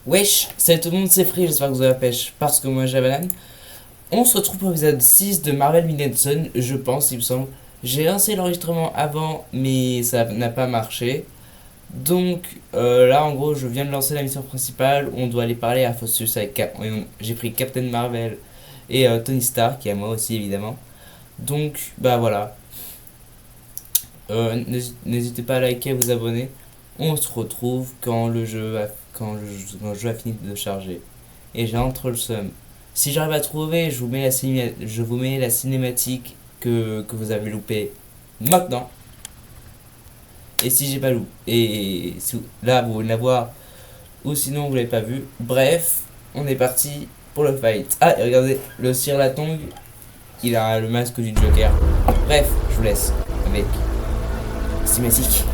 Wesh, salut tout le monde, c'est Free, j'espère que vous avez la pêche, parce que moi j'ai la banane. On se retrouve pour l'épisode 6 de Marvel Midnight Sun, je pense, il me semble. J'ai lancé l'enregistrement avant, mais ça n'a pas marché. Donc là, en gros, je viens de lancer la mission principale. On doit aller parler à Phosphorus avec j'ai pris Captain Marvel et Tony Stark, et à moi aussi, évidemment. Donc, bah voilà. N'hésitez pas à liker, à vous abonner. On se retrouve quand le jeu a fini de charger. Et j'ai entre le seum. Si j'arrive à trouver, je vous mets la cinématique que vous avez loupé maintenant. Et si j'ai pas loupé, et si, là vous venez la voir, ou sinon vous l'avez pas vu. Bref, on est parti pour le fight. Ah, et regardez, le Sir Latong, il a le masque du Joker. Bref, je vous laisse avec cinématique.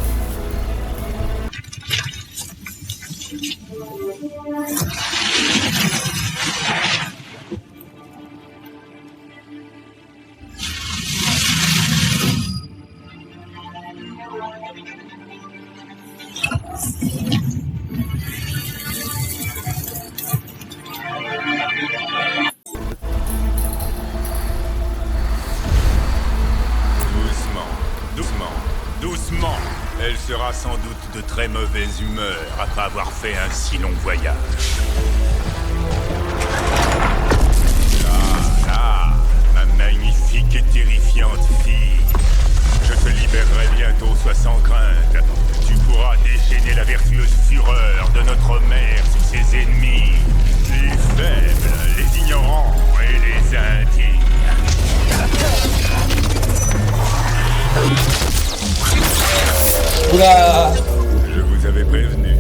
Doucement. Elle sera sans doute de très mauvaise humeur après avoir fait un si long voyage. Là, ma magnifique et terrifiante fille. Je te libérerai bientôt, sois sans crainte. Tu pourras déchaîner la vertueuse fureur de notre mère sur ses ennemis, les faibles, les ignorants et les indignes. Oula! Je vous avais prévenu.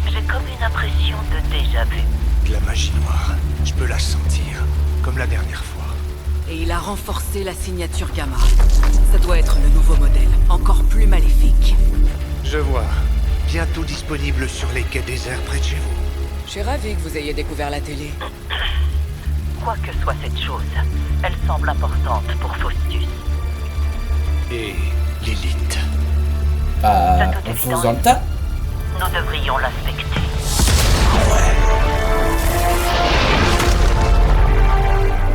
J'ai comme une impression de déjà-vu. De la magie noire. Je peux la sentir, comme la dernière fois. Et il a renforcé la signature Gamma. Ça doit être le nouveau modèle, encore plus maléfique. Je vois. Bientôt disponible sur les quais déserts près de chez vous. Je suis ravi que vous ayez découvert la télé. Quoi que soit cette chose, elle semble importante pour Faustus. Et Lilith. Bah, on fonce dans le tas. Nous devrions l'inspecter.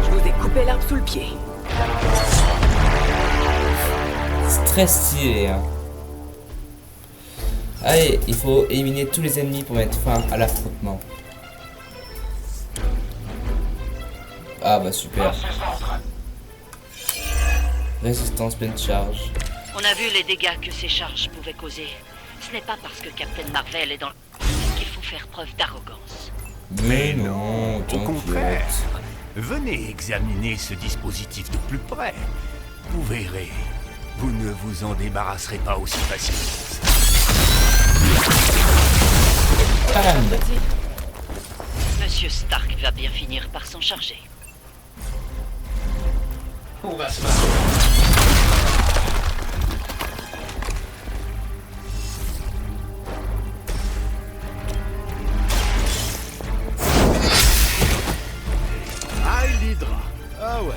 Je vous ai coupé l'herbe sous le pied. C'est très stylé, hein. Allez, il faut éliminer tous les ennemis pour mettre fin à l'affrontement. Ah bah super. Résistance pleine charge. On a vu les dégâts que ces charges pouvaient causer. Ce n'est pas parce que Captain Marvel est dans le... qu'il faut faire preuve d'arrogance. Mais non, Au contraire. t'inquiète. Venez examiner ce dispositif de plus près. Vous verrez, vous ne vous en débarrasserez pas aussi facilement. Bam. Monsieur Stark va bien finir par s'en charger. On va se Ah, l'Hydra. Ah ouais.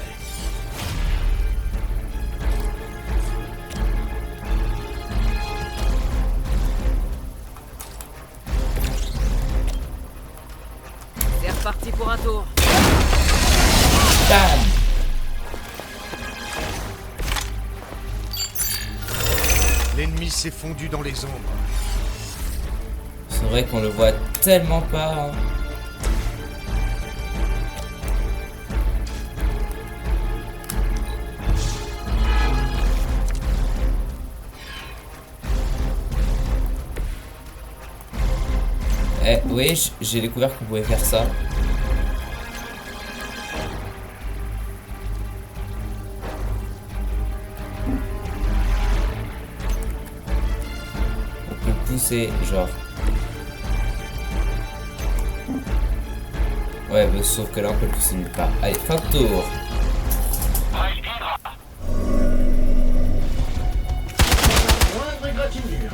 C'est reparti pour un tour. Bam. L'ennemi s'est fondu dans les ombres. C'est vrai qu'on le voit tellement pas, hein. Eh oui, j'ai découvert qu'on pouvait faire ça. On peut pousser, genre. Ouais, mais sauf que là on peut le pousser nulle part. Allez, fin de tour. Moindre égratignure.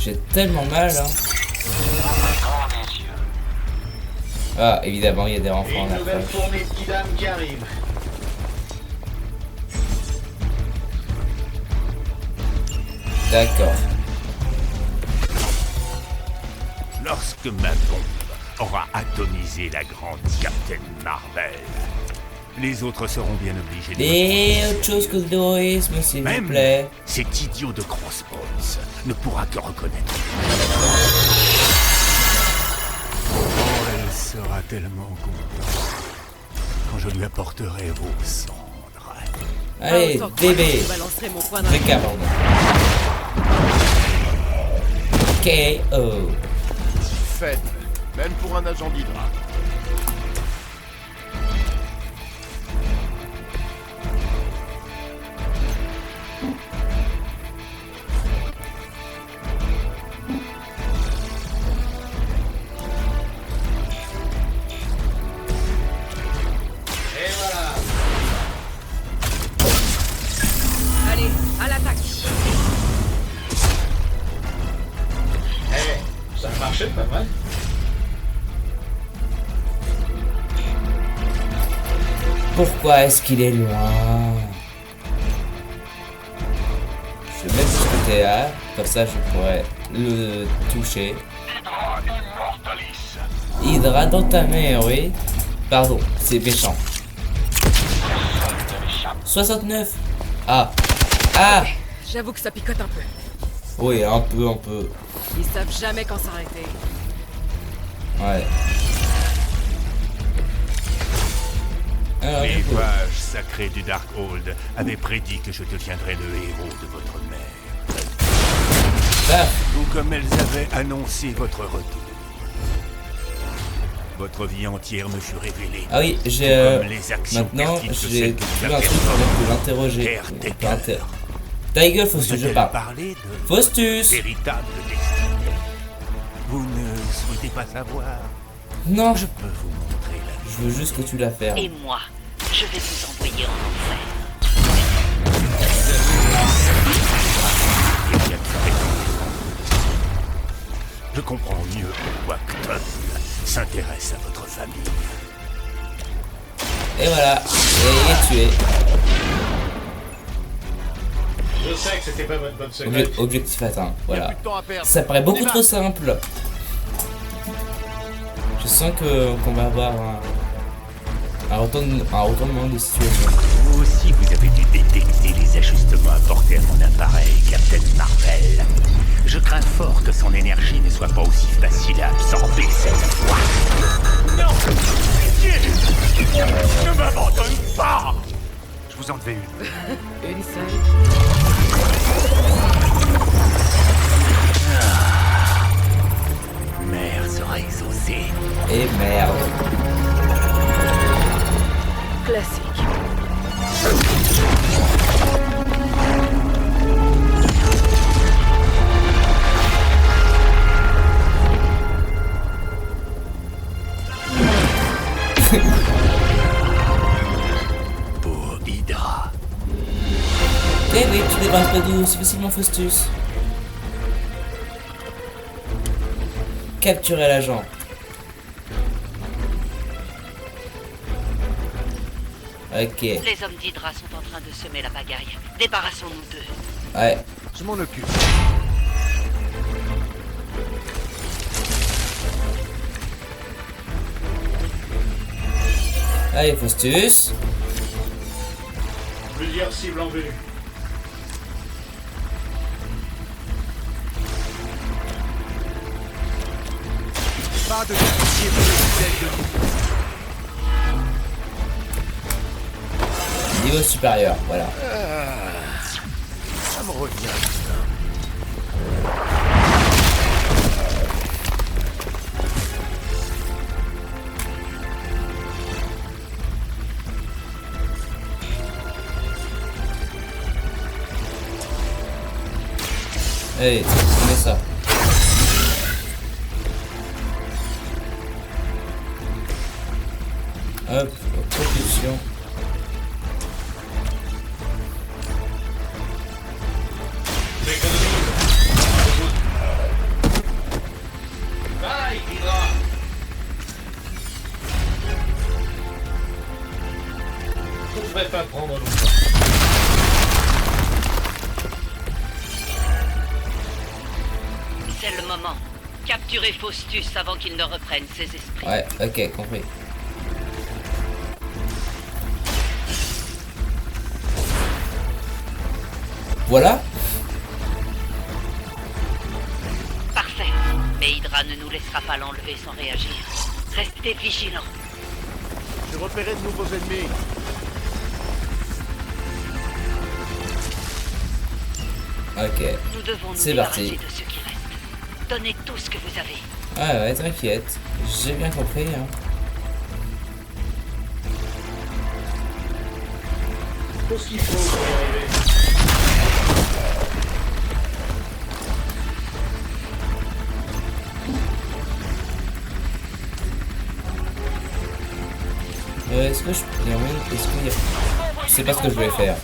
J'ai tellement mal, hein. Ah, évidemment, il y a des renforts en Une nouvelle approche. fournée de Kidam qui arrive. D'accord. Lorsque ma bombe aura atomisé la grande Captain Marvel, les autres seront bien obligés de... Et autre chose que le terrorisme, s'il vous Même plaît. cet idiot de Crossbones ne pourra que reconnaître. Oh, elle sera tellement contente quand je lui apporterai vos cendres. Allez, Autant que bébé. je balancerai mon poing dans Mecha, pardon. KO. Faible, même pour un agent d'Hydra. Et voilà. Allez, à l'attaque. Ça a marché, pas vrai? Pourquoi est-ce qu'il est loin? Je vais mettre ce côté là, comme ça je pourrais le toucher. Hydra dans ta mère, oui. Pardon, c'est méchant. 69. Ah. Ah. J'avoue que ça picote un peu. Oui, un peu, un peu. Ils savent jamais quand s'arrêter. Ouais. Alors, Les du coup, nuages sacrés du Darkhold avaient prédit que je deviendrais le héros de votre mère. paf. Tout comme elles avaient annoncé votre retour. Votre vie entière me fut révélée. Ah oui, j'ai Comme les actions maintenant perfides que j'ai celles que trouvé vous un avez truc pour l'interroger. Caretaker. Ta gueule, Vous Faustus, je a-t-elle parle. parlé de Faustus. véritable destinée? Vous ne souhaitez pas savoir? Non, Je peux vous montrer la je veux juste que tu la fermes. Et moi, je vais vous envoyer en enfer. Je comprends mieux pourquoi Kton s'intéresse à votre famille. Et voilà, et il est tué. Je sais que c'était pas votre bonne secrète. Objectif atteint, voilà. Plus de temps à perdre. Ça paraît beaucoup trop simple. Je sens que qu'on va avoir un retournement de situation. Vous aussi, vous avez dû détecter les ajustements apportés à mon appareil, Captain Marvel. Je crains fort que son énergie ne soit pas aussi facile à absorber cette fois. Non! Pitié! Ne m'abandonne pas! Je vous en devais une. Une seule. Mère sera exaucée. Et merde. Classique. Pour Hydra. Eh oui, tu débarrasses pas d'où si facilement, Faustus. Capturer l'agent. Ok. Les hommes d'Hydra sont en train de semer la pagaille. Débarrassons-nous d'eux. Ouais. Je m'en occupe. Allez, Faustus. Plusieurs cibles en vue. Pas de pitié pour les fidèles de nous. Niveau supérieur, voilà. Ça me revient. Allez, on met ça. Hop, propulsion. C'est le moment. Capturez Faustus avant qu'il ne reprenne ses esprits. Ouais, ok, compris. Voilà. Parfait. Mais Hydra ne nous laissera pas l'enlever sans réagir. Restez vigilants. J'ai repéré de nouveaux ennemis. Ok. Nous devons nous C'est débarrasser parti. de ce qui reste. Donnez tout ce que vous avez. Ah ouais, t'inquiète. J'ai bien compris, hein. Tout ce qu'il faut pour y arriver. Est-ce que je... il y a moyen- Est-ce qu'il y a... Je sais pas ce que je voulais faire.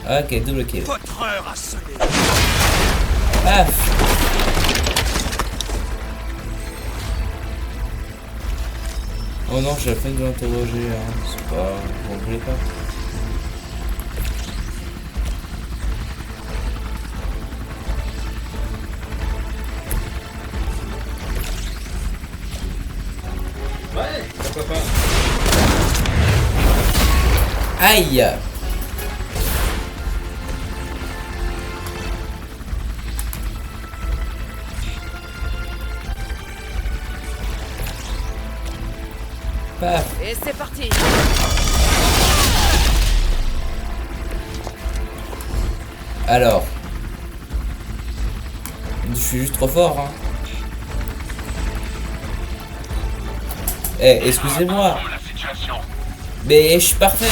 Ok, double kill. Votre heure a sonné. Paf. Oh non, j'ai la peine de l'interroger, hein. C'est pas... Bon, je voulais pas. Ouais, pourquoi pas. Aïe. Paf. Et c'est parti. Alors. Je suis juste trop fort, hein. Eh, excusez-moi. Mais je suis parfait.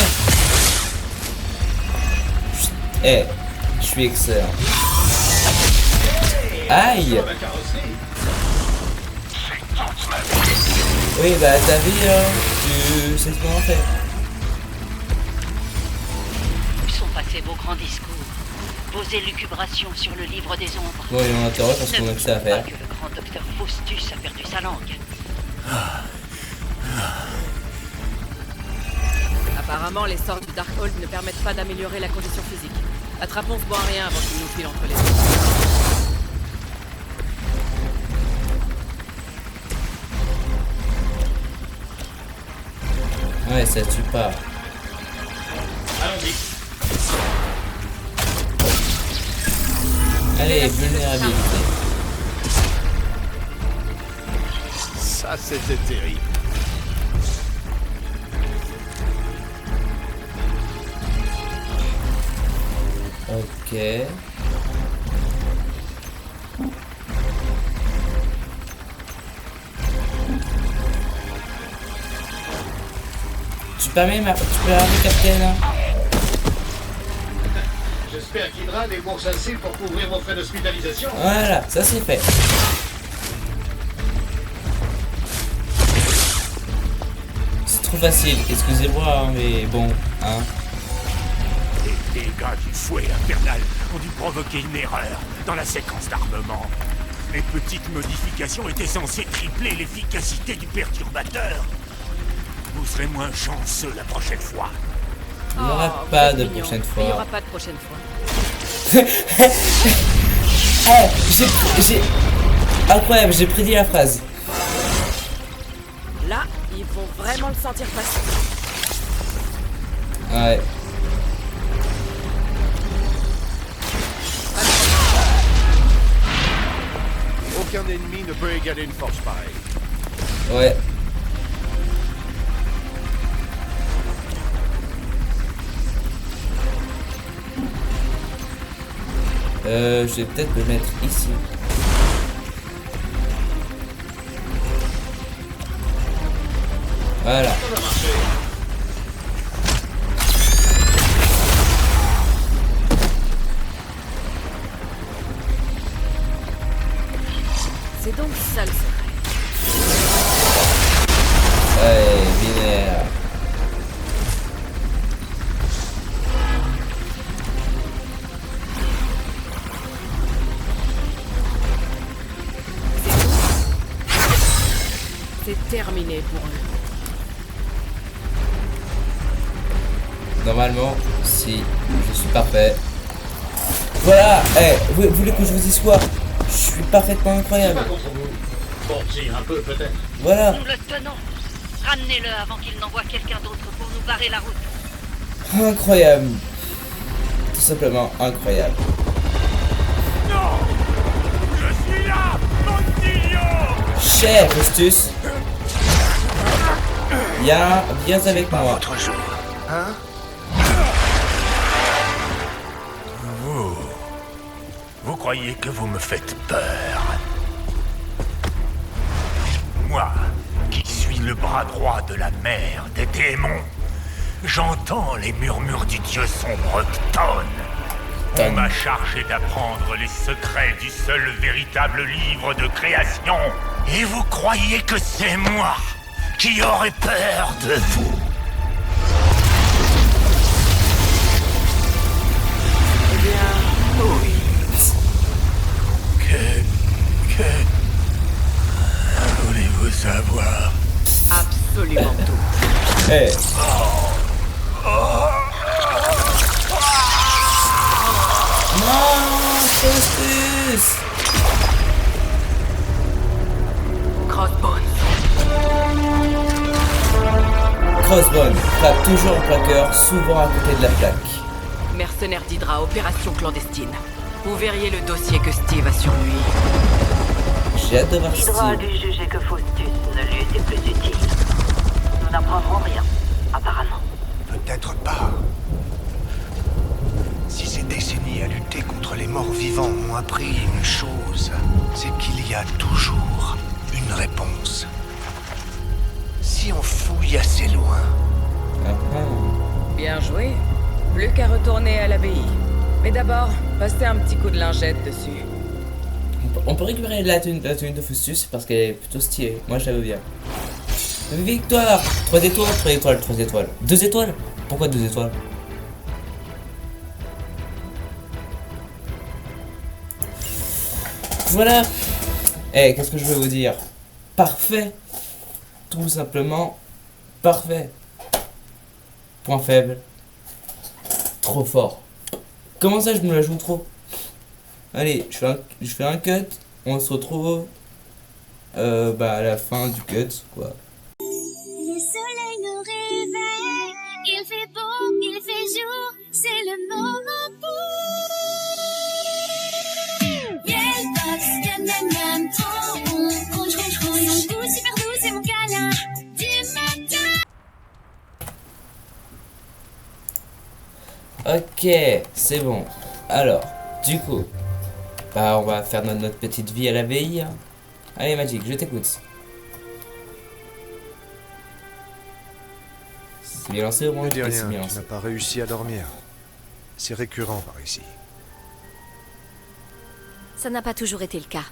Eh, je suis excellent. Aïe. La carrosserie. Oui, bah t'as vu, hein. Tu sais ce qu'on en fait. Où sont passés vos grands discours? Vos élucubrations sur le livre des ombres? Bon, et on interroge parce qu'on a que ça à Ne faire. pas que le grand docteur Faustus a perdu sa langue. Apparemment, les sorts du Darkhold ne permettent pas d'améliorer la condition physique. Attrapons ce bon à rien avant qu'il nous file entre les mains. Ouais, ça tue pas. Allons-y. Allez, vulnérabilité. Ça, c'était terrible. Ok. Tu peux armer Captain, hein? J'espère qu'Hydra débourse assez pour couvrir vos frais d'hospitalisation. Voilà, ça c'est fait. C'est trop facile, excusez-moi, hein, mais bon, hein. Les dégâts du fouet infernal ont dû provoquer une erreur dans la séquence d'armement. Les petites modifications étaient censées tripler l'efficacité du perturbateur. Vous serez moins chanceux la prochaine fois. Il n'y aura Oh, pas vous de êtes mignon. prochaine Il n'y fois. aura pas de prochaine fois. Eh, j'ai... Incroyable, j'ai prédit la phrase. Là, ils vont vraiment le sentir passer. Ouais. Aucun ennemi ne peut égaler une force pareille. Ouais. Je vais peut-être me mettre ici. Voilà. Ça va marcher. C'est donc ça le secret. Ouais, binaire. C'est terminé pour eux. Normalement, si je suis parfait. Voilà, vous voulez que je vous dise quoi? Je suis parfaitement incroyable. Pas contre vous. Bon, si, un peu peut-être. Voilà, Nous le tenons. Ramenez-le avant qu'il n'envoie quelqu'un d'autre pour nous barrer la route. incroyable. Tout simplement incroyable. Non! Je suis là, Montilio! Cher Justus, viens avec Pas moi. votre jour, hein? Vous croyez que vous me faites peur? Moi, qui suis le bras droit de la mère des démons, j'entends les murmures du dieu sombre Cthon. On m'a chargé d'apprendre les secrets du seul véritable livre de création. Et vous croyez que c'est moi qui aurais peur de vous? Eh bien, oui. Que voulez-vous savoir? Absolument tout. Eh, non, Justus. Crossbones. Crossbone frappe toujours en plaqueur, souvent à côté de la plaque. Mercenaire d'Hydra, opération clandestine. Vous verriez le dossier que Steve a sur lui. J'ai hâte de voir Hydra a Steve. dû juger que Faustus ne lui était plus utile. Nous n'apprendrons rien, apparemment. Peut-être pas. Si ces décennies à lutter contre les morts vivants m'ont appris une chose, c'est qu'il y a toujours une réponse. Si on fouille assez loin, Ah, ah. Bien joué. Plus qu'à retourner à l'abbaye. Mais d'abord, passez un petit coup de lingette dessus. On peut récupérer la tenue de Faustus parce qu'elle est plutôt stylée. Moi, je la veux bien. Victoire! 3 étoiles, 3 étoiles, 3 étoiles. 2 étoiles? Pourquoi 2 étoiles? Voilà! Eh, qu'est-ce que je veux vous dire? Parfait! Tout simplement parfait. Point faible. Trop fort. Comment ça, je me la joue trop? Allez, je fais un cut. On se retrouve à la fin du cut, quoi. Le soleil nous réveille, il fait beau, il fait jour, c'est le moment pour Yelbox, yam yam yam, trop bon, rouge rouge rouge, mon goût super doux, c'est mon câlin du matin. Ok, c'est bon. Alors, du coup, on va faire notre petite vie à la veille. Allez, Magic, je t'écoute. C'est bien lancé au moins? Ne dis C'est rien, bien tu lancé. n'as pas réussi à dormir. C'est récurrent par ici. Ça n'a pas toujours été le cas.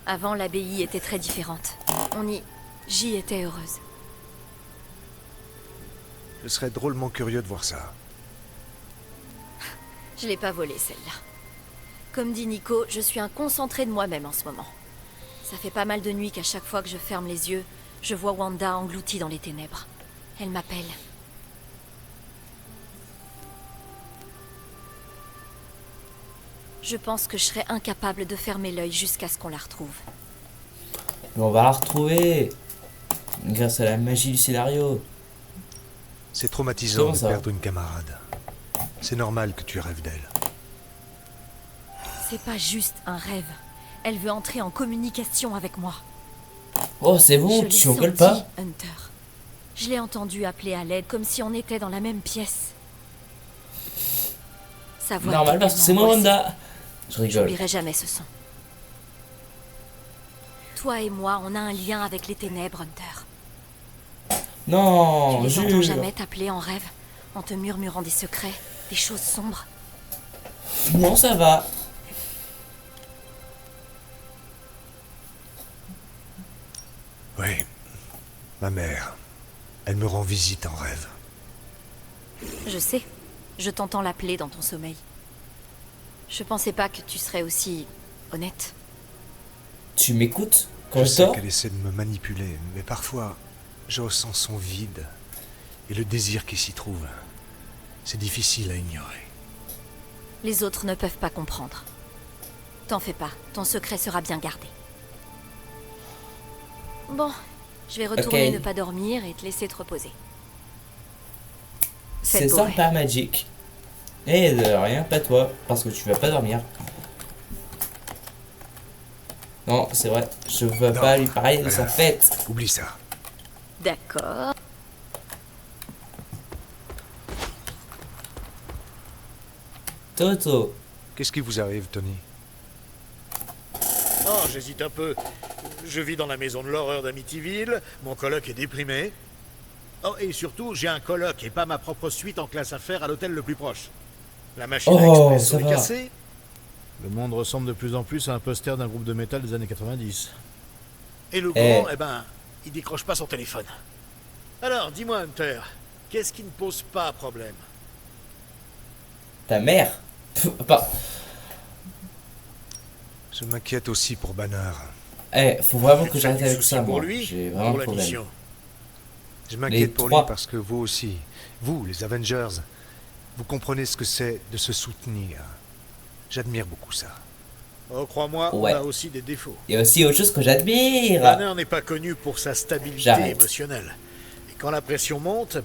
Avant, l'abbaye était très différente. J'y étais heureuse. Je serais drôlement curieux de voir ça. Je l'ai pas volée, celle-là. Comme dit Nico, je suis un concentré de moi-même en ce moment. Ça fait pas mal de nuits qu'à chaque fois que je ferme les yeux, je vois Wanda engloutie dans les ténèbres. Elle m'appelle. Je pense que je serais incapable de fermer l'œil jusqu'à ce qu'on la retrouve. Mais on va la retrouver grâce à la magie du scénario. C'est traumatisant Comment de ça? perdre une camarade. C'est normal que tu rêves d'elle. C'est pas juste un rêve. Elle veut entrer en communication avec moi. Oh, c'est bon, Je l'ai tu engueules senti, pas? Hunter. Je l'ai entendu appeler à l'aide comme si on était dans la même pièce. Sa voix Normal, était parce que c'est moi, tellement Wanda. Je rigole. J'oublierai jamais ce son. Toi et moi, on a un lien avec les ténèbres, Hunter. Non, Tu les jure. entends jamais t'appeler en rêve, en te murmurant des secrets, des choses sombres. Non, ça va. Oui. Ma mère. Elle me rend visite en rêve. Je sais, je t'entends l'appeler dans ton sommeil. Je pensais pas que tu serais aussi honnête. Tu m'écoutes quand Je je sais dors? qu'elle essaie de me manipuler, mais parfois, je ressens son vide et le désir qui s'y trouve. C'est difficile à ignorer. Les autres ne peuvent pas comprendre. T'en fais pas, ton secret sera bien gardé. Bon, je vais retourner Ok. ne pas dormir et te laisser te reposer. C'est Faites beau rêve. sympa, Magic. Et de rien, pas toi, parce que tu vas pas dormir. Non, c'est vrai, je veux Non, pas lui parler de voilà. sa fête. Oublie ça. D'accord. Toto. Qu'est-ce qui vous arrive, Tony? Oh, j'hésite un peu. Je vis dans la maison de l'horreur d'Amityville, mon coloc est déprimé. Oh, et surtout, j'ai un coloc et pas ma propre suite en classe à faire à l'hôtel le plus proche. La machine à Oh, expresso ça est va. cassée. Le monde ressemble de plus en plus à un poster d'un groupe de métal des années 90. Et le grand, il décroche pas son téléphone. Alors, dis-moi, Hunter, qu'est-ce qui ne pose pas problème? Ta mère. Pas. Je m'inquiète aussi pour Banner. Faut vraiment que Tu j'arrête as du avec souci ça, pour moi. lui, J'ai pour vraiment un la problème. mission. Je m'inquiète pour lui trois. parce que vous aussi, vous, les Avengers, vous comprenez ce que c'est de se soutenir. J'admire beaucoup ça. Oh, crois-moi, Ouais. on a aussi des défauts. Il y a aussi autre chose que j'admire. Banner n'est pas connu pour sa stabilité J'arrête. émotionnelle. Et quand la pression monte,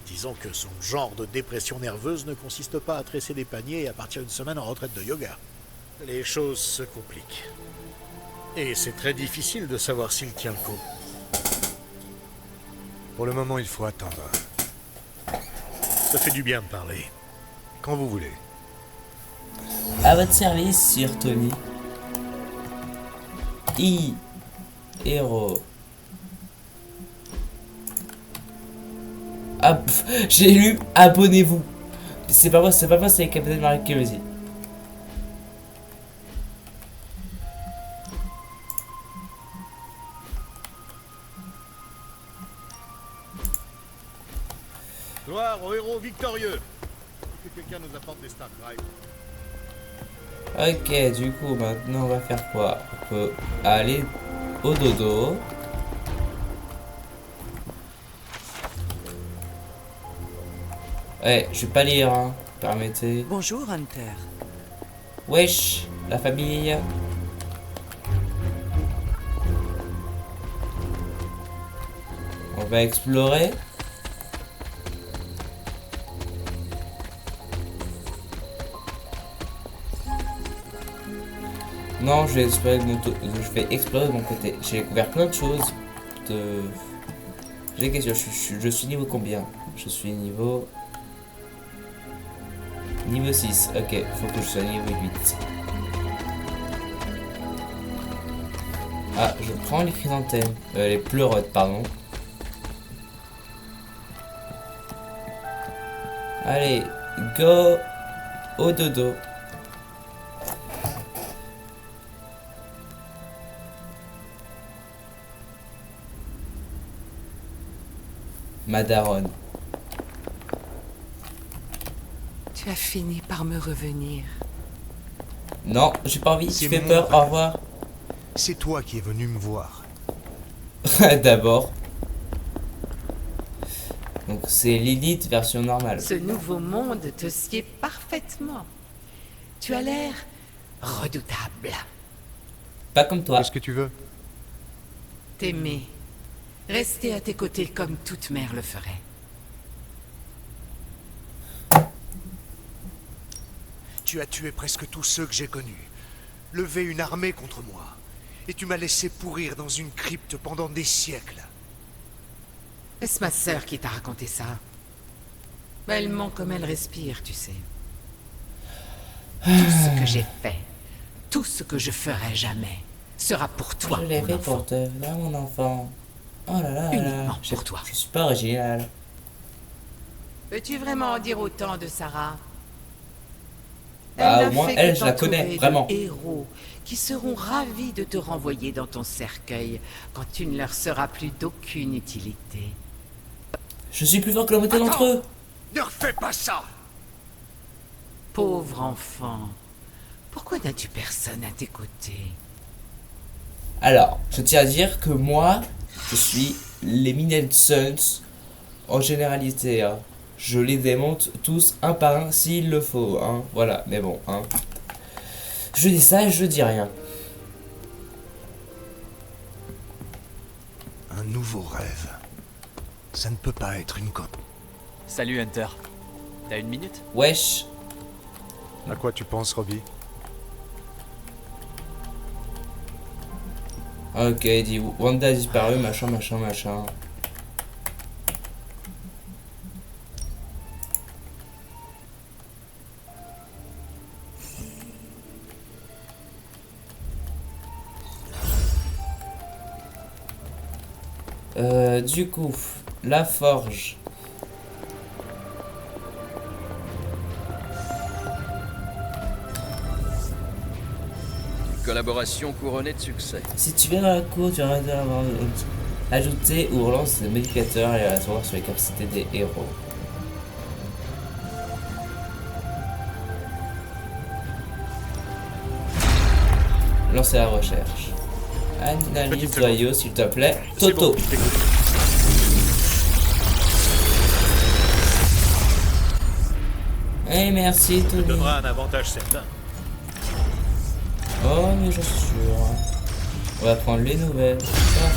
disons que son genre de dépression nerveuse ne consiste pas à tresser des paniers et à partir d'une semaine en retraite de yoga. Les choses se compliquent. Et c'est très difficile de savoir s'il tient le coup. Pour le moment, il faut attendre. Ça fait du bien de parler. Quand vous voulez. À votre service, Sir Tony. Héros. Ah, j'ai lu abonnez-vous. C'est pas moi, c'est Captain Marvel aussi. Gloire aux héros victorieux. Que quelqu'un nous apporte des Stark Drive. Ok, du coup, maintenant on va faire quoi? On peut aller au dodo. Ouais, je vais pas lire, hein. Permettez. Bonjour, Hunter. Wesh, la famille. On va explorer. Non, je vais explorer de mon côté. J'ai découvert plein de choses. J'ai des questions. Je suis niveau combien? Je suis niveau 6. Ok, faut que je sois niveau 8. Ah, je prends les chrysanthèmes. Les pleurotes, pardon. Allez, go au dodo. Madaron. Tu as fini par me revenir. Non, j'ai pas envie, tu C'est fais mon peur, frère. au revoir. C'est toi qui es venu me voir. D'abord. Donc c'est Lilith version normale. Ce nouveau monde te sied parfaitement. Tu as l'air redoutable. Pas comme toi. Qu'est-ce que tu veux? T'aimer. Rester à tes côtés comme toute mère le ferait. Tu as tué presque tous ceux que j'ai connus. Levé une armée contre moi. Et tu m'as laissé pourrir dans une crypte pendant des siècles. Est-ce ma sœur qui t'a raconté ça? Elle ment comme elle respire, tu sais. Tout ce que j'ai fait, tout ce que je ferai jamais, sera pour toi, Je l'ai mon fait enfant. pour te... Là, mon enfant. Oh là là là. Uniquement pour toi. Je suis pas original. Peux-tu vraiment en dire autant de Sarah? Bah, n'a au moins, fait elle, que je la connais, t'entourer de vraiment. Héros qui seront ravis de te renvoyer dans ton cercueil quand tu ne leur seras plus d'aucune utilité. Je suis plus fort que la moitié d'entre eux. Ne refais pas ça! Pauvre enfant, pourquoi n'as-tu personne à tes côtés? Alors, je tiens à dire que moi, je suis l'Eminent Sons en généralité. Hein. je les démonte tous un par un s'il le faut, hein. Voilà, mais bon, hein. Je dis ça et je dis rien. Un nouveau rêve. Ça ne peut pas être une Salut Hunter. T'as une minute? Wesh. À quoi tu penses, Robbie? Ok, il dit Wanda a disparu, machin, machin, machin. Du coup, la forge. Collaboration couronnée de succès. Si tu viens dans la cour, tu vas avoir ajouter ou relancer des modificateurs aléatoires sur les capacités des héros. Lancer la recherche. Analyse joyau, s'il te plaît. Toto. Bon, Eh merci, Tony. donnera un avantage certain. Oh, mais j'en suis sûr. On va prendre les nouvelles. Ah.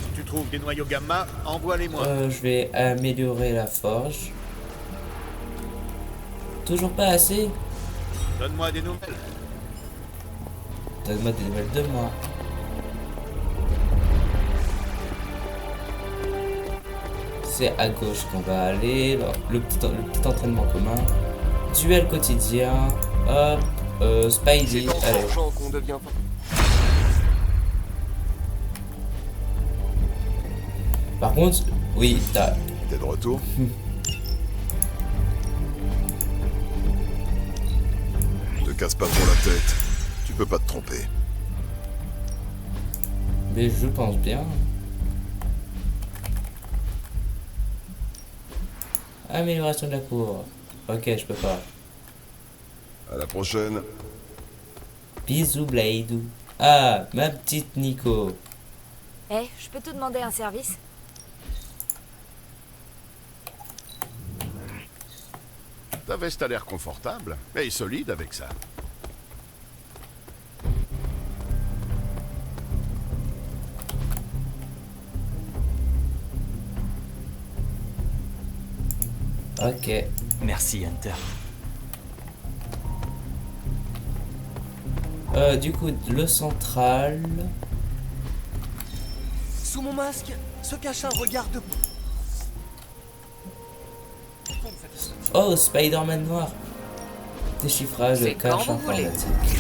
Si tu trouves des noyaux gamma, envoie-les-moi. Je vais améliorer la forge. Toujours pas assez. Donne-moi des nouvelles. Donne-moi des nouvelles de moi. C'est à gauche qu'on va aller. Alors, le petit entraînement commun. Duel quotidien. Hop. Spidey. Allez. Par contre, oui, t'as. T'es de retour? Te casse pas trop la tête. Tu peux pas te tromper. Mais je pense bien. Amélioration de la cour. Ok, je peux pas. À la prochaine. Bisous, Blade. Ah, ma petite Nico. Eh, je peux te demander un service? Ta veste a l'air confortable et solide avec ça. Ok. Merci Hunter. Du coup, le central. Sous mon masque se cache un regard de... Oh, Spider-Man noir. Déchiffrage de C'est quand cache vous voulez. informatique.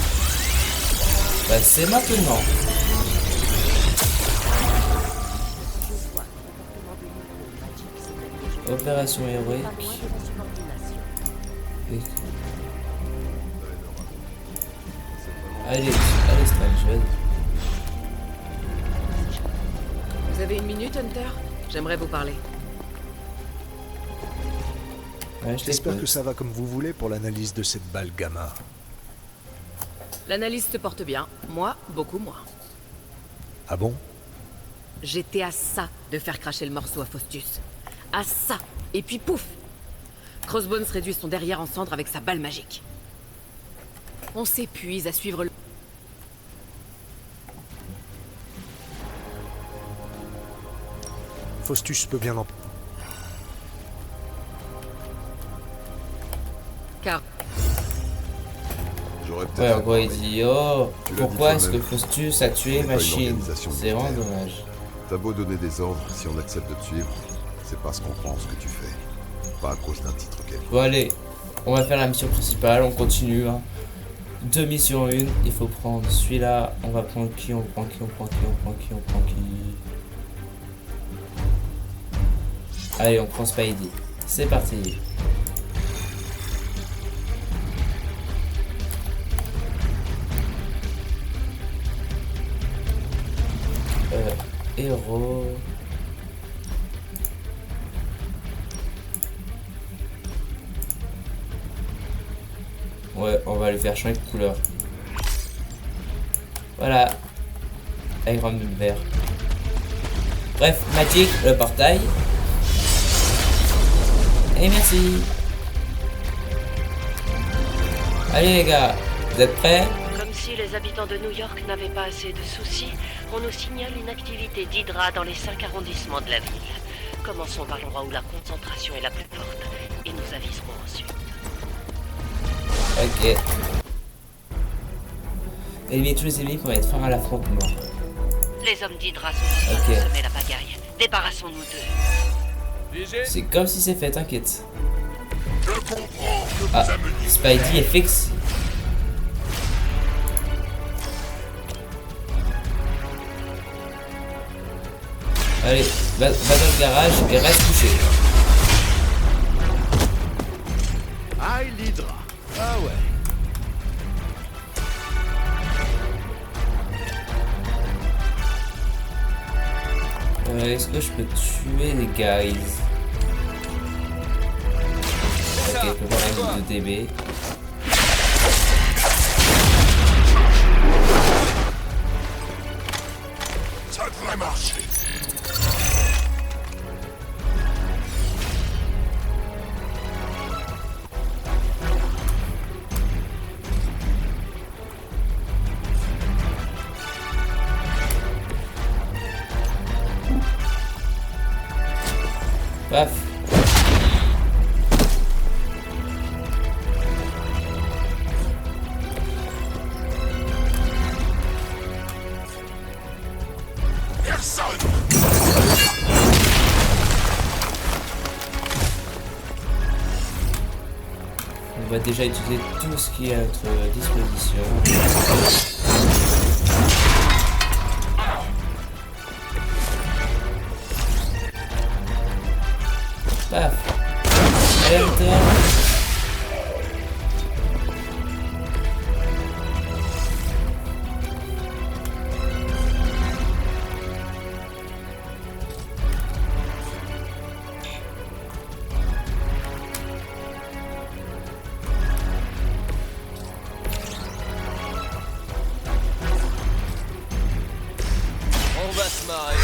Bah, c'est maintenant. Opération héroïque. Allez, Strange. Vous avez une minute, Hunter? J'aimerais vous parler. Ouais, J'espère que ça va comme vous voulez pour l'analyse de cette balle gamma. L'analyse se porte bien. Moi, beaucoup moins. Ah bon? J'étais à ça de faire cracher le morceau à Faustus. À ça. Et puis pouf! Crossbones réduit son derrière en cendres avec sa balle magique. On s'épuise à suivre le... Faustus peut bien en... Car... J'aurais Ouais, peut-être... en gros, il dit oh, Tu l'as pourquoi dit est-ce que toi-même. Faustus a tué C'est pas une Machine? organisation C'est vraiment militaire. dommage. T'as beau donner des ordres, si on accepte de te suivre, c'est parce qu'on prend ce que tu fais. Pas à cause d'un titre quelconque. Bon, allez, on va faire la mission principale, on continue. Hein. 2 missions en une, il faut prendre celui-là. On va prendre qui? On prend qui? On prend qui? On prend qui? On prend qui? Allez, on prend Spidey. C'est parti. Héros. Ouais, on va lui faire changer de couleur. Voilà. Iron Man vert. Bref, Magic, le portail. Et merci. Allez les gars, vous êtes prêts? Comme si les habitants de New York n'avaient pas assez de soucis, on nous signale une activité d'Hydra dans les 5 arrondissements de la ville. Commençons par l'endroit où la concentration est la plus forte, et nous aviserons ensuite. Ok. Éliminer tous les ennemis pour mettre fin à l'affrontement. Les hommes d'Hydra sont en train de semer la pagaille. Débarrassons-nous d'eux. C'est comme si c'est fait, t'inquiète. Ah, Spidey est fixe. Allez, va dans le garage et reste couché. Aïe l'Hydra. Ah ouais. Est-ce que je peux tuer les guys? Ok, problème de DB. Ça devrait marcher. Paf. On va déjà utiliser tout ce qui est à notre disposition. Paf. Allez, Hunter. On va se marrer.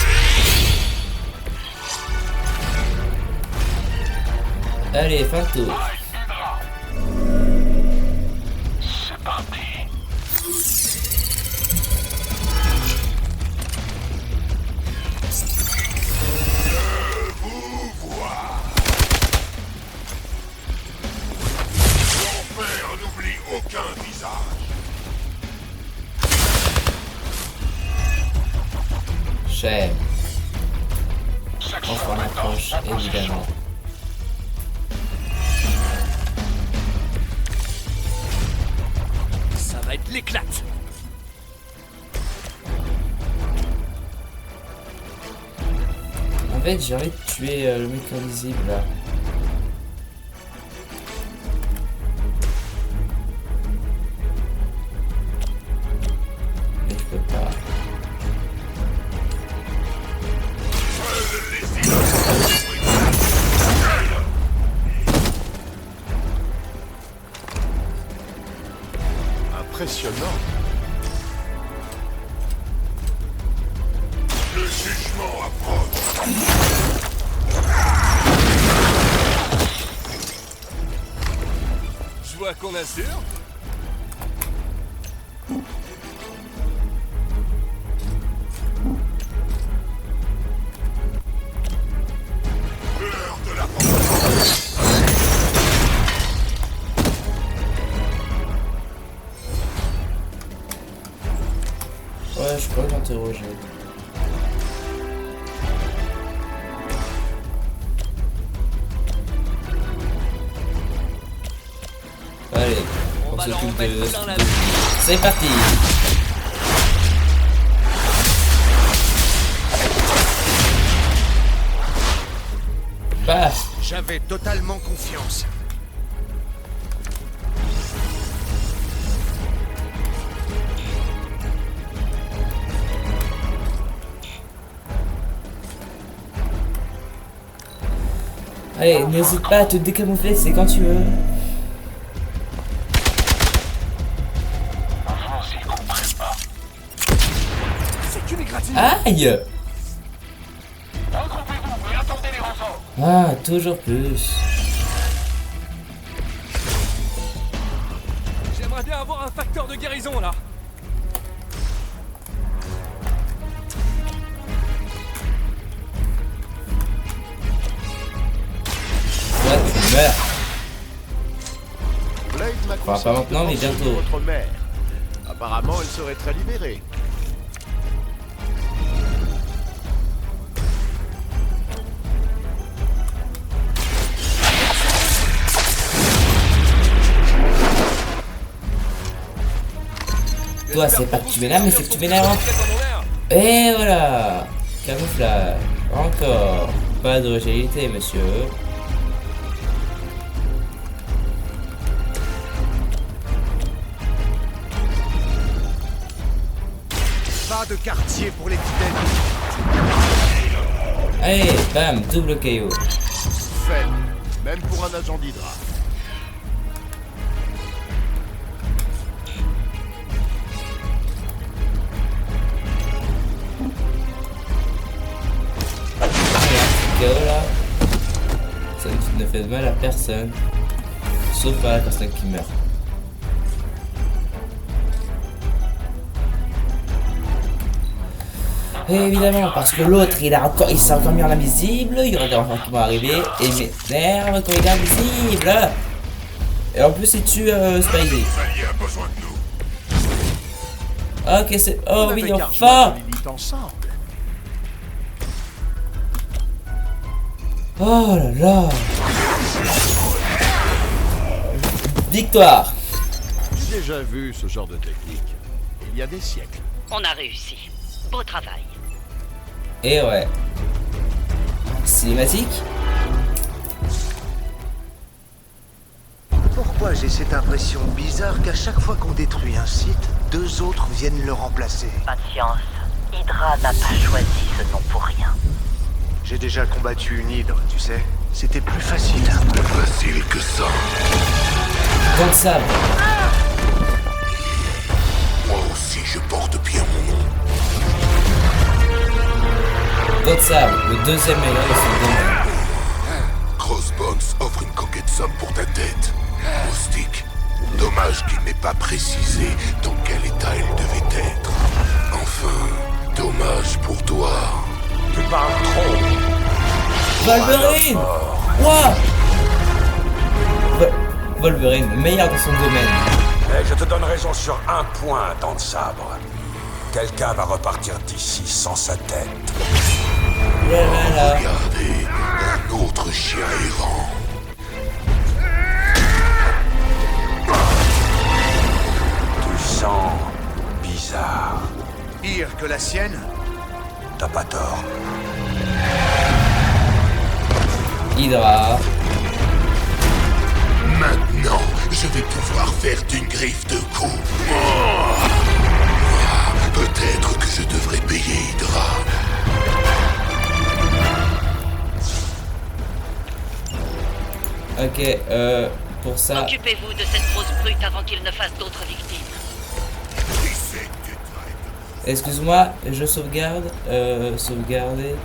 Allez, fin de tour. C'est parti. Je vous vois. L'enfer n'oublie aucun visage. Cher. Enfin, on approche, évidemment. Ça va être l'éclate. En fait, j'ai envie de tuer le mec invisible là. Mais je peux pas. Impressionnant. Le jugement approche. Je vois qu'on assure. L'heure de la vengeance. Ouais, je peux l'interroger. Allez, on s'occupe de... C'est parti. Paf. J'avais totalement confiance. Allez, n'hésite pas à te décamoufler, c'est quand tu veux. Aïe! Ah, toujours plus. J'aimerais bien avoir un facteur de guérison là. Toi, tu meurs. Blade m'a Enfin, pas conseillé maintenant, de mais penser bientôt. à votre mère. Apparemment, elle serait très libérée. Toi, c'est pas que tu m'énerves, mais c'est que tu m'énerves. Et voilà. Camouflage. Encore. Pas de rigidité, monsieur. Pas de quartier pour les fidèles. Allez, bam, double KO. Fait. Même pour un agent d'Hydra. KO là. Ça ne fait de mal à personne. Sauf à la personne qui meurt. Et évidemment, parce que l'autre, il s'est encore mis en invisible, il y aura des enfants qui vont arriver, et il m'énerve quand il est invisible. Et en plus, il tue Spidey. Ok, c'est... Oh oui, enfin. Oh là là. Victoire. J'ai déjà vu ce genre de technique. Il y a des siècles. On a réussi. Beau travail. Et ouais. Cinématique. Pourquoi j'ai cette impression bizarre qu'à chaque fois qu'on détruit un site, 2 autres viennent le remplacer? Patience. Hydra n'a pas choisi ce nom pour rien. J'ai déjà combattu une hydre, tu sais. C'était plus facile. Plus facile que ça. Dans le sable. Moi aussi, je porte bien mon nom. Dans le sable, le deuxième meilleur de son domaine. Crossbones offre une coquette somme pour ta tête. Moustique. Dommage qu'il n'ait pas précisé dans quel état elle devait être. Enfin, dommage pour toi. Tu parles trop. Wolverine. Wow. Wolverine, le meilleur dans son domaine. Et je te donne raison sur un point, Dent de Sabre. Quelqu'un va repartir d'ici sans sa tête. Regardez, un autre chien errant. Tu sens bizarre. Pire que la sienne? T'as pas tort. Hydra. Maintenant, je vais pouvoir faire d'une griffe de coups. Peut-être que je devrais payer Hydra. Ok, pour ça... Occupez-vous de cette grosse brute avant qu'il ne fasse d'autres victimes. Excuse-moi, je sauvegarde. Sauvegarder.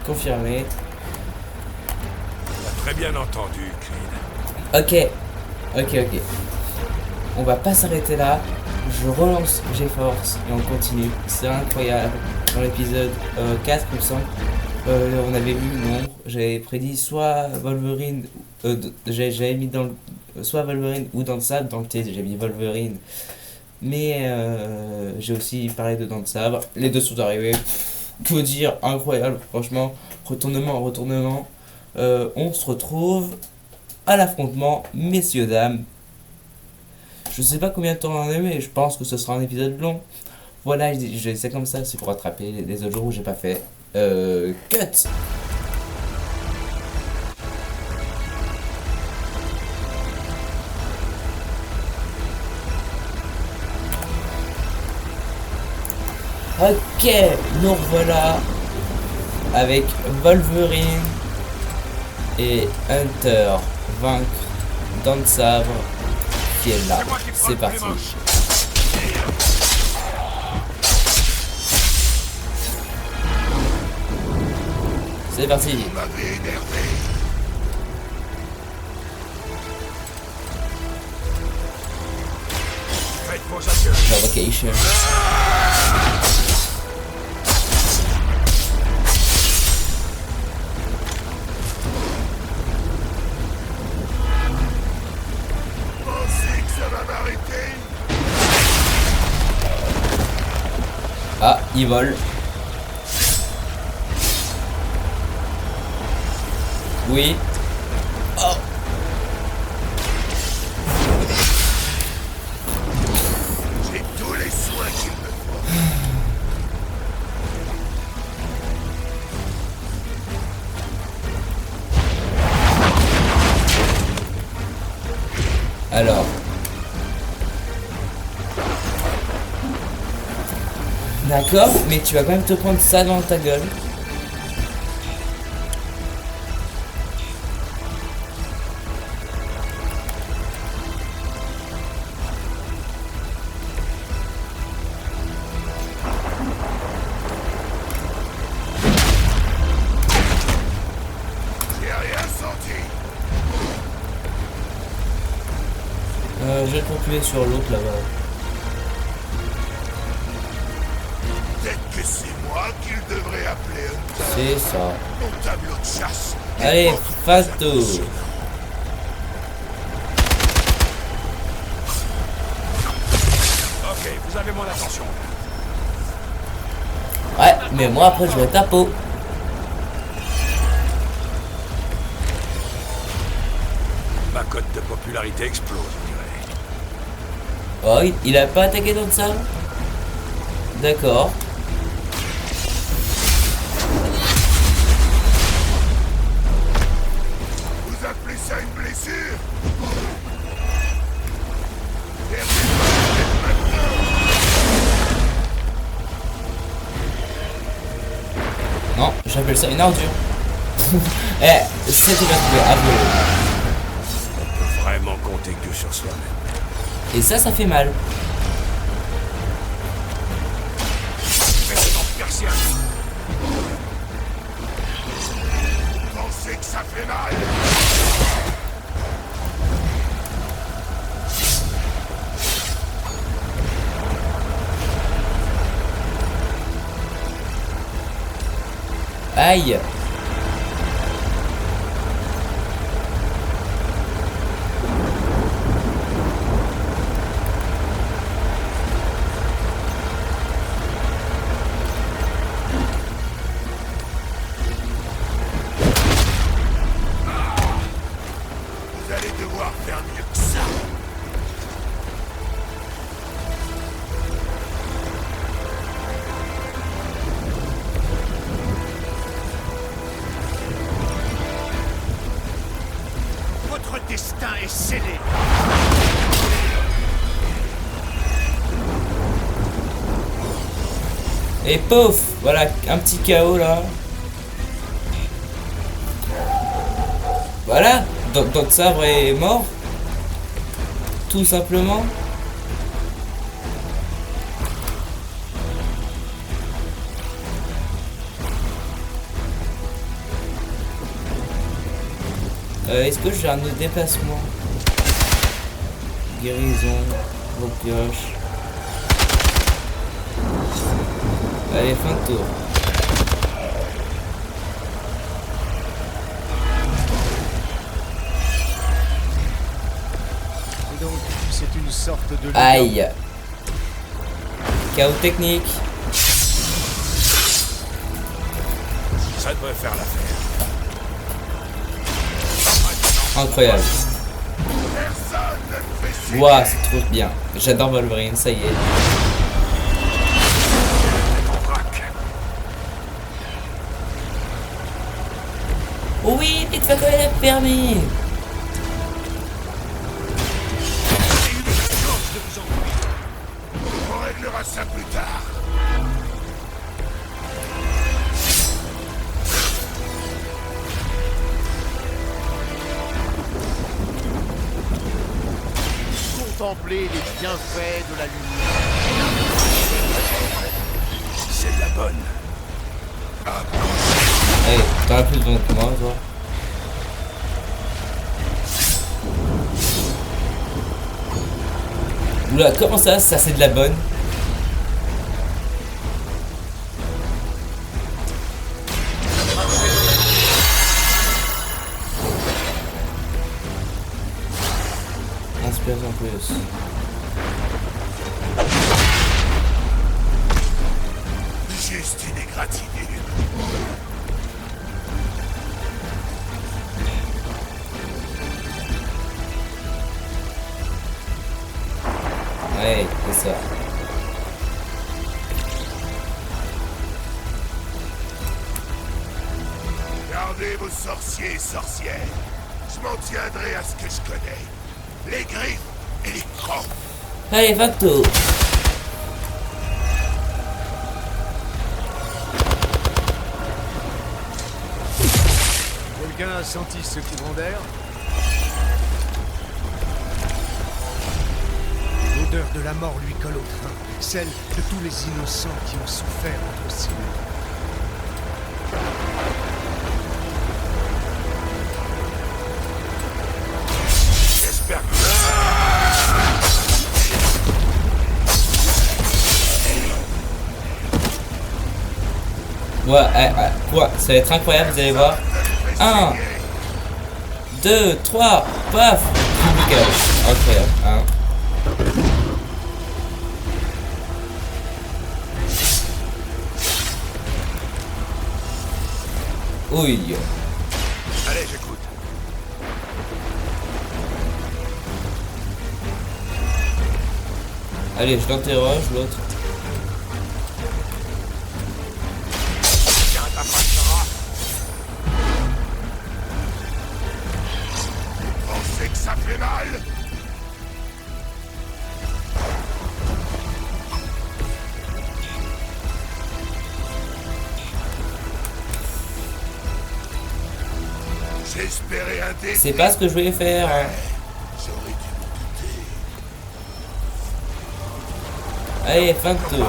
Confirmer. Très bien entendu, Creed. Ok. On va pas s'arrêter là. Je relance GeForce et on continue. C'est incroyable. Dans l'épisode 4, il me semble, on avait vu non. J'avais prédit soit Wolverine. J'avais mis dans soit Wolverine ou dans le sable. Dans le thé, j'ai mis Wolverine. Mais j'ai aussi parlé de Dents de Sabre. Les deux sont arrivés. Que dire, incroyable, franchement. Retournement. On se retrouve à l'affrontement, messieurs, dames. Je sais pas combien de temps on en est, mais je pense que ce sera un épisode long. Voilà, c'est comme ça, c'est pour rattraper les autres jours où j'ai pas fait. Cut! Ok, nous revoilà avec Wolverine et Hunter vaincre Dents de Sabre qui est là. C'est parti. C'est parti. Provocation. Ah, il vole. Oui. Oh. J'ai tous les soins qu'il me faut. Alors. D'accord, mais tu vas quand même te prendre ça dans ta gueule. J'ai rien senti. Je vais continuer sur l'autre là-bas. Peut-être que c'est moi qu'il devrait appeler Hunter. C'est ça. Mon tableau de chasse. Allez, Fato. Ok, vous avez mon attention. Ouais, mais moi après je vais ta peau. Ma cote de popularité explose, on dirait. Oh, il a pas attaqué dans ça. D'accord. Vous appelez ça une blessure? Non, j'appelle ça une ordure. Eh, c'est bien trouvé, avouez. On peut vraiment compter que sur soi-même. Et ça fait mal. Persienne. Pensez que ça fait mal? Aïe. Vous allez devoir faire mieux que ça. Votre destin est scellé. Et pouf, voilà, un petit KO là. Voilà, donc Sabre est mort. Tout simplement. Est-ce que j'ai un autre déplacement? Guérison, gros pioche. Allez, fin de tour. Et donc, c'est une sorte de... Aïe. Chaos technique. Ça devrait faire l'affaire. Incroyable. Ouah, c'est trop bien. J'adore Wolverine, ça y est. Oui, vite fait quand même permis. On réglera ça plus tard. Contempler les bienfaits de la lumière. C'est de la bonne. Allez, t'auras plus besoin que moi, toi. Oula, comment ça? Ça, c'est de la bonne. Inspire en plus. Juste une égratignure. Ouais, c'est ça. Gardez vos sorciers et sorcières. Je m'en tiendrai à ce que je connais. Les griffes et les crocs. Allez, Facto. Quelqu'un a senti ce courant d'air? L'odeur de la mort lui colle au train, celle de tous les innocents qui ont souffert entre si longtemps. J'espère que... Ouais, ça va être incroyable, vous allez voir. 1, 2, 3, paf! Incroyable, hein. Oui. Allez, j'écoute. Allez, je l'interroge, l'autre. Pensez que ça fait mal? J'espérais un défi. C'est pas ce que je voulais faire. J'aurais dû m'en douter. Allez, fin de tour.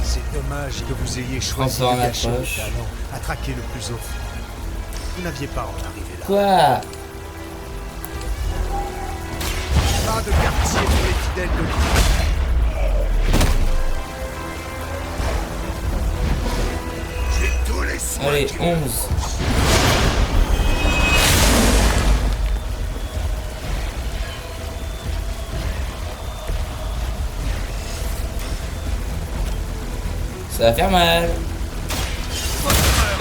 C'est dommage que vous ayez choisi Transforme de la gâcher le poche. talent à traquer le plus offensif. Vous n'aviez pas à en arriver là. Quoi? Pas de quartier pour les fidèles de l'île. J'ai tous les soins. Allez, qui 11. Ça va faire mal.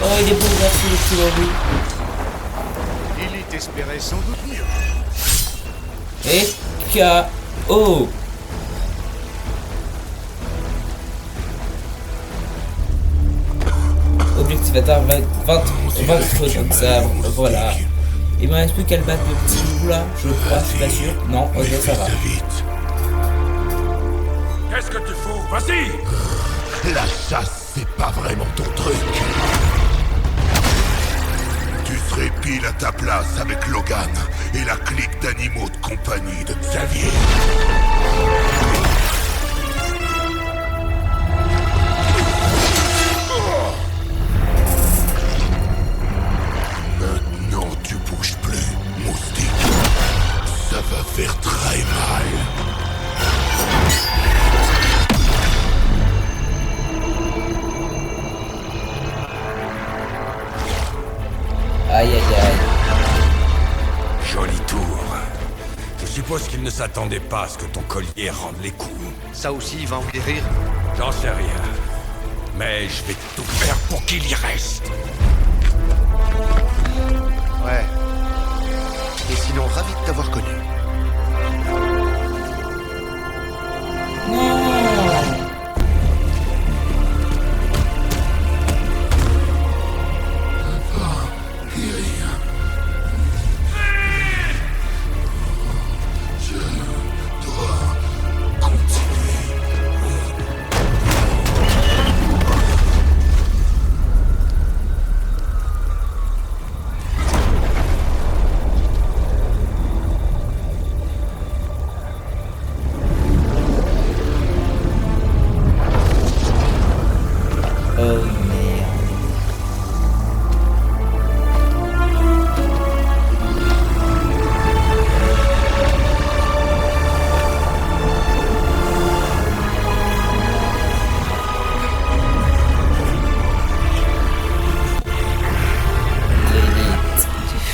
Oh, il est beau, merci le petit Bobby. Lilith espérait sans doute mieux. Et K.O. Objectif atteint 23 donc ça, voilà. Il me reste plus qu'à le battre le petit loup là, je crois, je suis pas sûr. Non, ok, ça va. Qu'est-ce que tu fous? Vas-y! La chasse, c'est pas vraiment ton truc. Tu serais pile à ta place avec Logan et la clique d'animaux de compagnie de Xavier. Maintenant, tu bouges plus, moustique. Ça va faire très mal. Aïe aïe aïe. Joli tour. Je suppose qu'il ne s'attendait pas à ce que ton collier rende les coups. Ça aussi, il va en guérir? J'en sais rien. Mais je vais tout faire pour qu'il y reste. Ouais. Et sinon, ravi de t'avoir connu. Non.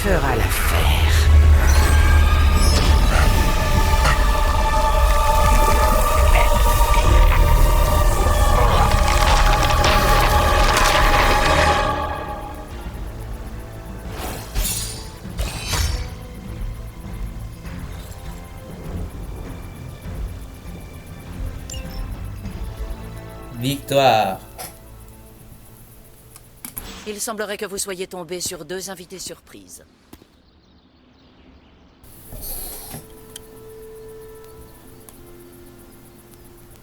fera l'affaire. Victoire. Il semblerait que vous soyez tombé sur 2 invités surprises.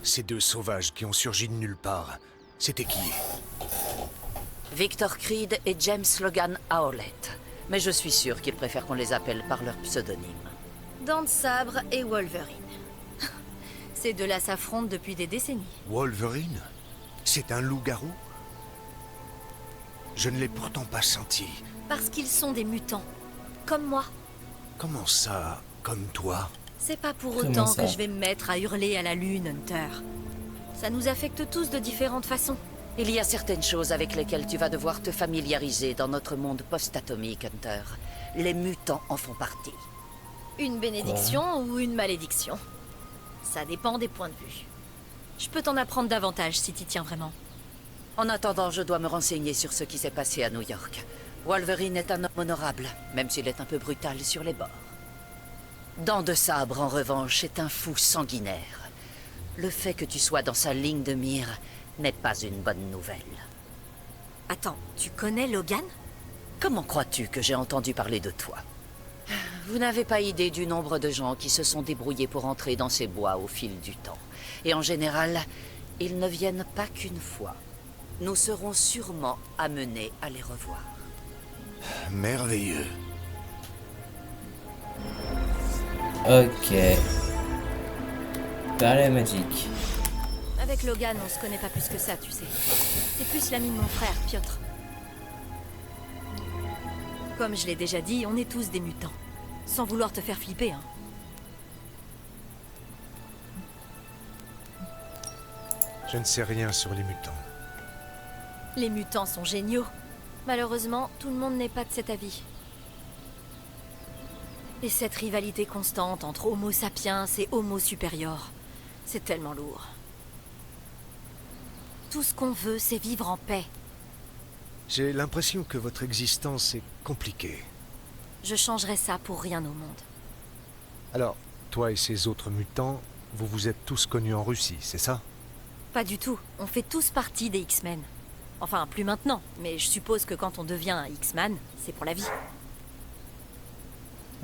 Ces 2 sauvages qui ont surgi de nulle part, c'était qui? Victor Creed et James Logan Howlett. Mais je suis sûr qu'ils préfèrent qu'on les appelle par leur pseudonyme. Dents de sabre et Wolverine. Ces deux-là s'affrontent depuis des décennies. Wolverine? C'est un loup-garou? Je ne l'ai pourtant pas senti. Parce qu'ils sont des mutants. Comme moi. Comment ça, comme toi? C'est pas pour Comment autant ça que je vais me mettre à hurler à la lune, Hunter. Ça nous affecte tous de différentes façons. Il y a certaines choses avec lesquelles tu vas devoir te familiariser dans notre monde post-atomique, Hunter. Les mutants en font partie. Une bénédiction ou une malédiction. Ça dépend des points de vue. Je peux t'en apprendre davantage si t'y tiens vraiment. En attendant, je dois me renseigner sur ce qui s'est passé à New York. Wolverine est un homme honorable, même s'il est un peu brutal sur les bords. Dents de sabre, en revanche, est un fou sanguinaire. Le fait que tu sois dans sa ligne de mire n'est pas une bonne nouvelle. Attends, tu connais Logan? Comment crois-tu que j'ai entendu parler de toi? Vous n'avez pas idée du nombre de gens qui se sont débrouillés pour entrer dans ces bois au fil du temps. Et en général, ils ne viennent pas qu'une fois. Nous serons sûrement amenés à les revoir. Merveilleux. Ok. Parler magique. Avec Logan, on se connaît pas plus que ça, tu sais. C'est plus l'ami de mon frère, Piotr. Comme je l'ai déjà dit, on est tous des mutants. Sans vouloir te faire flipper, hein. Je ne sais rien sur les mutants. Les mutants sont géniaux. Malheureusement, tout le monde n'est pas de cet avis. Et cette rivalité constante entre Homo sapiens et Homo supérieur, c'est tellement lourd. Tout ce qu'on veut, c'est vivre en paix. J'ai l'impression que votre existence est compliquée. Je changerais ça pour rien au monde. Alors, toi et ces autres mutants, vous vous êtes tous connus en Russie, c'est ça? Pas du tout. On fait tous partie des X-Men. Enfin, plus maintenant, mais je suppose que quand on devient un X-Man, c'est pour la vie.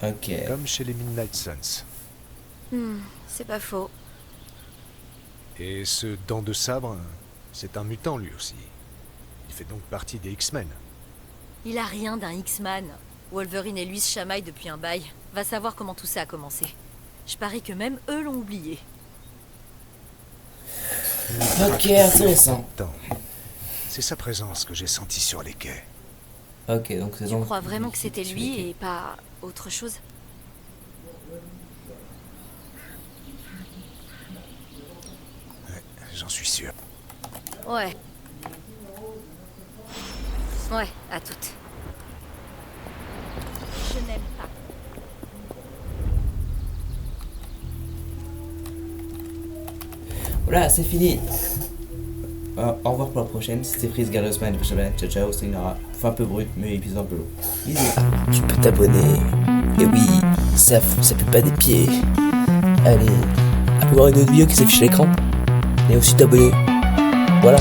Ok. Comme chez les Midnight Suns. C'est pas faux. Et ce Dent de Sabre, c'est un mutant lui aussi. Il fait donc partie des X-Men. Il a rien d'un X-Man. Wolverine et lui se chamaillent depuis un bail. Va savoir comment tout ça a commencé. Je parie que même eux l'ont oublié. Ok, intéressant. C'est sa présence que j'ai sentie sur les quais. Ok, donc c'est Tu crois vraiment que c'était lui et pas autre chose? Ouais, j'en suis sûr. Ouais. Ouais, à toutes. Je n'aime pas. Voilà, c'est fini. Au revoir pour la prochaine. C'était Freeze, garde la semaine prochaine. Ciao, ciao, c'était Nara. Enfin, un peu brut, mais épisode un peu long. Bisous. Tu peux t'abonner. Et oui, ça pue pas des pieds. Allez, à voir une autre vidéo qui s'affiche à l'écran. Et aussi t'abonner. Voilà.